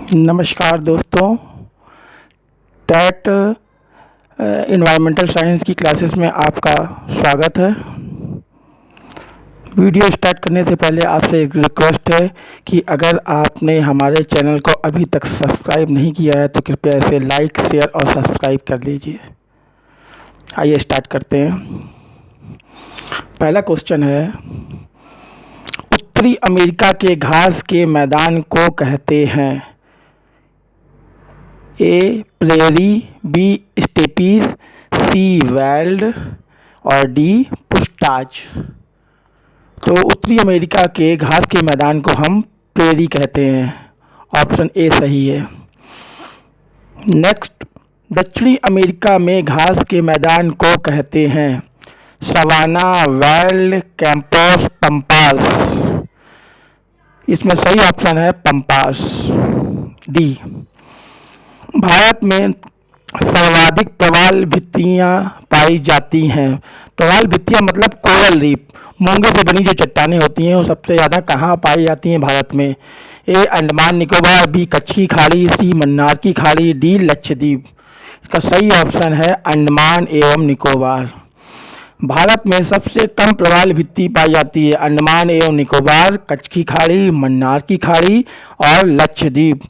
नमस्कार दोस्तों। TET environmental science की क्लासेस में आपका स्वागत है। वीडियो स्टार्ट करने से पहले आपसे एक रिक्वेस्ट है कि अगर आपने हमारे चैनल को अभी तक सब्सक्राइब नहीं किया है तो कृपया इसे लाइक, शेयर और सब्सक्राइब कर लीजिए। आइए स्टार्ट करते हैं। पहला क्वेश्चन है, उत्तरी अमेरिका के घास के मैदान को कहते हैं? ए प्रेरी, बी स्टेपीज, सी वेल्ड और डी पुस्ताज। तो उत्तरी अमेरिका के घास के मैदान को हम प्रेरी कहते हैं। ऑप्शन ए सही है। नेक्स्ट, दक्षिणी अमेरिका में घास के मैदान को कहते हैं? Savanna, veld, campos, pampas. इसमें सही ऑप्शन है पंपास, डी। भारत में सर्वाधिक प्रवाल भित्तियाँ पाई जाती हैं। प्रवाल भित्तियाँ मतलब कोरल रीफ, मूंगे से बनी जो चट्टानें होती हैं वो सबसे ज़्यादा कहाँ पाई जाती हैं भारत में? ए अंडमान निकोबार, बी कच्छ की खाड़ी, सी मन्नार की खाड़ी, डी लक्षद्वीप। इसका सही ऑप्शन है अंडमान एवं निकोबार। भारत में सबसे कम प्रवाल भित्ति पाई जाती है अंडमान एवं निकोबार, कच्छ की खाड़ी, मन्नार की खाड़ी और लक्षद्वीप।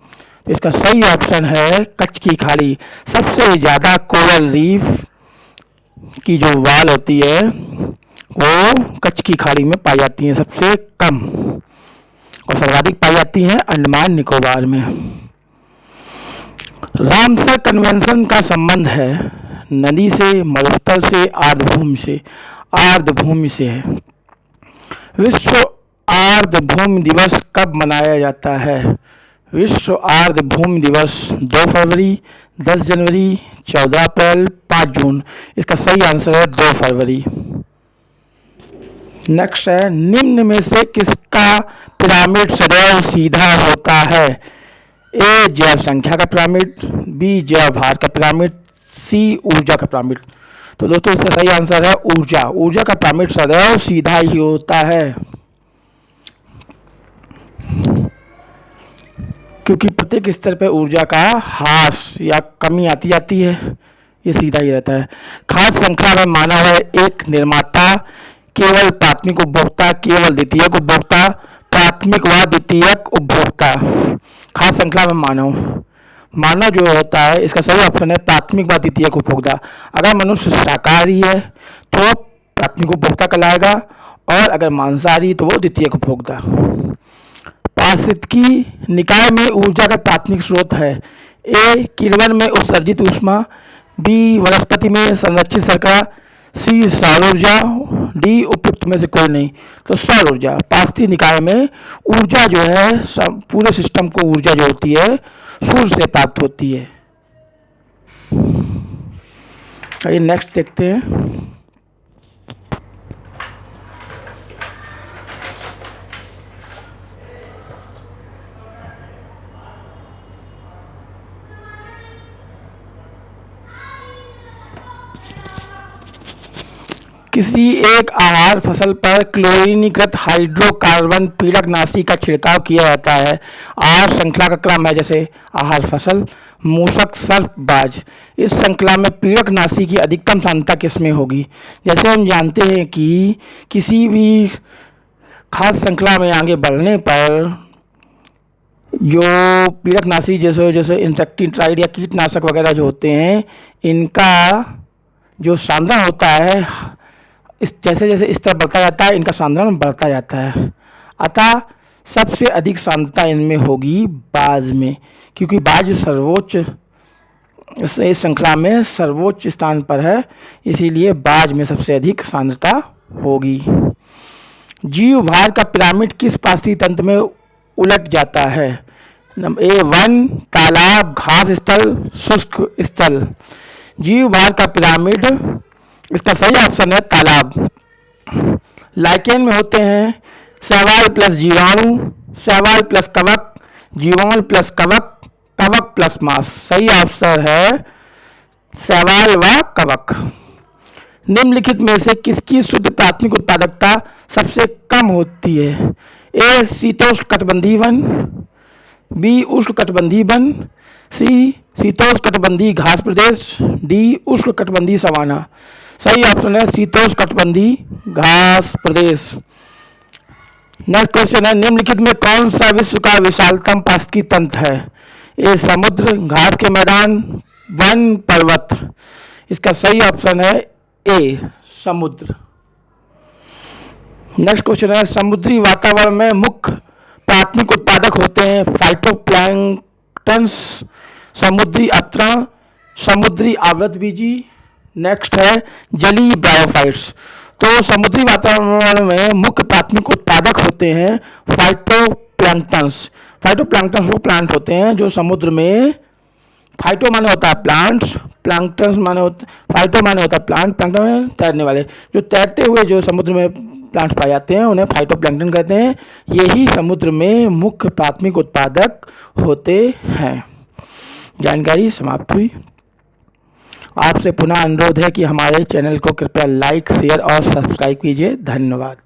इसका सही ऑप्शन है कच्छ की खाड़ी। सबसे ज़्यादा कोरल रीफ की जो वाल होती है वो कच्छ की खाड़ी में पाई जाती हैं सबसे कम, और सर्वाधिक पाई जाती हैं अंडमान निकोबार में। रामसर कन्वेंशन का संबंध है नदी से, मरुस्थल से, आर्द्रभूमि से? आर्द्रभूमि से है। विश्व आर्द्रभूमि दिवस कब मनाया जाता है? विश्व आर्द्रभूमि दिवस 2 फरवरी, 10 जनवरी, 14 अप्रैल, 5 जून। इसका सही आंसर है 2 फरवरी। नेक्स्ट है, निम्न में से किसका पिरामिड सदैव सीधा होता है? ए जैव संख्या का पिरामिड, बी जैव भार का पिरामिड, सी ऊर्जा का पिरामिड। तो दोस्तों इसका सही आंसर है ऊर्जा। ऊर्जा का पिरामिड सदैव सीधा ही होता है, क्योंकि प्रत्येक स्तर पर ऊर्जा का ह्रास या कमी आती जाती है, ये सीधा ही रहता है। खाद्य श्रृंखला में मानव है एक निर्माता, केवल प्राथमिक उपभोक्ता, केवल द्वितीयक उपभोक्ता, प्राथमिक व द्वितीयक उपभोक्ता। खाद्य श्रृंखला में मानव जो होता है, इसका सही ऑप्शन है प्राथमिक व द्वितीयक उपभोक्ता। अगर मनुष्य शाकाहारी है तो प्राथमिक उपभोक्ता कहलाएगा, और अगर मांसाहारी तो वो द्वितीयक उपभोक्ता। पारिस्थितिकी निकाय में ऊर्जा का प्राथमिक स्रोत है? ए किण्वन में उत्सर्जित ऊष्मा, बी वनस्पति में संरक्षित शर्करा, सी सौर ऊर्जा, डी उपयुक्त में से कोई नहीं। तो सौर ऊर्जा। पारिस्थितिकी निकाय में ऊर्जा जो है पूरे सिस्टम को ऊर्जा जो होती है सूर्य से प्राप्त होती है। आइए नेक्स्ट देखते हैं। किसी एक आहार फसल पर क्लोरीनीकृत हाइड्रोकार्बन पीड़कनाशी का छिड़काव किया जाता है। आहार श्रृंखला का क्रम है जैसे आहार फसल, मूषक, सर्प, बाज। इस श्रृंखला में पीड़कनाशी की अधिकतम सांद्रता किसमें होगी? जैसे हम जानते हैं कि किसी भी खाद्य श्रृंखला में आगे बढ़ने पर जो पीड़कनाशी जैसे इंसेक्टिसाइड या कीटनाशक वगैरह जो होते हैं, इनका जो सांद्रण होता है इस जैसे जैसे स्तर बढ़ता जाता है इनका सांद्रण बढ़ता जाता है। अतः सबसे अधिक सांद्रता इनमें होगी बाज में, क्योंकि बाज सर्वोच्च इस श्रृंखला में सर्वोच्च स्थान पर है, इसीलिए बाज में सबसे अधिक सांद्रता होगी। जीव भार का पिरामिड किस पारिस्थितिकी तंत्र में उलट जाता है? ए वन, तालाब, घास स्थल, शुष्क स्थल। जीव भार का पिरामिड, इसका सही ऑप्शन है तालाब। लाइकेन में होते हैं शैवाल प्लस जीवाणु, शैवाल प्लस कवक, जीवाणु प्लस कवक, कवक प्लस मांस। सही ऑप्शन है शैवाल व कवक। निम्नलिखित में से किसकी शुद्ध प्राथमिक उत्पादकता सबसे कम होती है? ए शीतोष्णकटिबंधीय वन, बी उष्णकटिबंधीय वन, सी शीतोष्णकटिबंधीय घास प्रदेश, डी उष्णकटिबंधीय सवाना। सही ऑप्शन है शीतोष्णकटिबंधीय घास प्रदेश। नेक्स्ट क्वेश्चन है, निम्नलिखित में कौन सा विश्व का विशालतम पारिस्थितिकी तंत्र है? ए समुद्र, घास के मैदान, वन, पर्वत। इसका सही ऑप्शन है ए समुद्र। नेक्स्ट क्वेश्चन है, समुद्री वातावरण में मुख्य प्राथमिक उत्पादक होते हैं फाइटोप्लैंक्टन्स, समुद्री अपतरण, समुद्री आवृतबीजी। नेक्स्ट है जलीय ब्रायोफाइट्स। तो समुद्री वातावरण में मुख्य प्राथमिक उत्पादक होते हैं फाइटोप्लैंक्टन्स। फाइटोप्लैंक्टन्स वो प्लांट होते हैं जो समुद्र में, फाइटो माने होता है प्लांट्स, प्लैंक्टन्स माने फाइटो माने होता है प्लांट, प्लैंक्टन माने तैरने वाले, जो तैरते हुए जो समुद्र में प्लांट्स पाए जाते हैं उन्हें फाइटोप्लैंक्टन कहते हैं। यही समुद्र में मुख्य प्राथमिक उत्पादक होते हैं। जानकारी समाप्त हुई। आपसे पुनः अनुरोध है कि हमारे चैनल को कृपया लाइक, शेयर और सब्सक्राइब कीजिए। धन्यवाद।